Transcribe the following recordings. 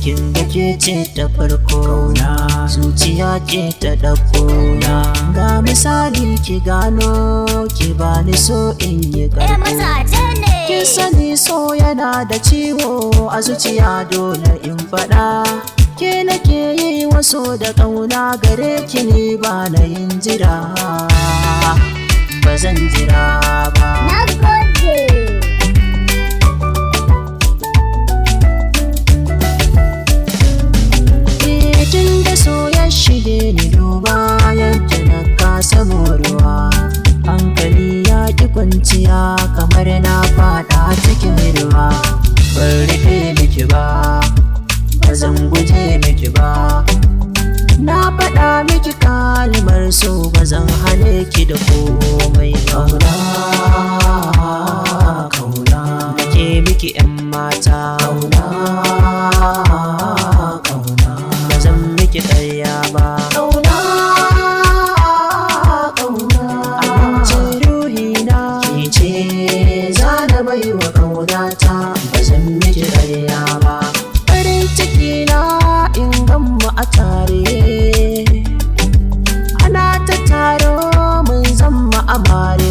kin ga ke ce ta farko, zuciya ce ta ɗauko. Ga misali ki gano, ki bani so in yi ƙarko. Kin sani so yana da ciwo a zuciya, dole in faɗa. Ke nake yi waso da ƙauna, gare ki ne ba na yin jira, ba zan jira ba. Tun da so ya shige ni, duba yadda na kasa moruwa. Hankali ya ƙi kwanciya, kamar na faɗa cikin ruwa. Ban rufe miki ba, ba zan guje miki ba. Na faɗa miki kalmar so, ba zan hane ki da komai. Kauna, kauna, nake miki 'yan mata. Kauna, kauna, ba zan miki ƙarya ba. Kauna, kauna, abincin ruhina ke ce, za na baiwa ƙaunata, ba zan miki ƙarya ba. Farin ciki na in ganmu a tare, ana ta taro mun zama amare.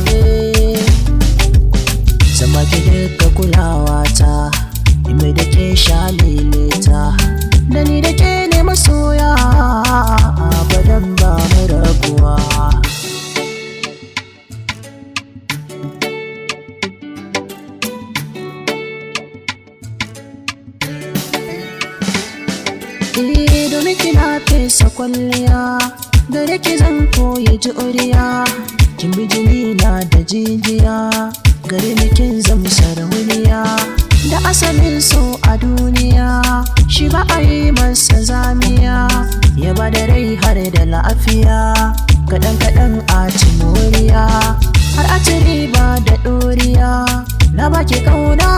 Zama ki duka kulawa ta, mai da ke sha leleta, da ni da ke ne masoya, abadan ba mu rabuwa. Domin kina fesa kwalliya, gare ki zan koyi juriya. Kin bi jini na da jijiya, gare ni kin zama sarauniya. Da asalin so a duniya, shi ba a yi masa zamiya. Ya ba da rai har da lafiya, kaɗan kaɗan a ci moriya, har a ci riba da ɗoriya. Na baki ƙauna.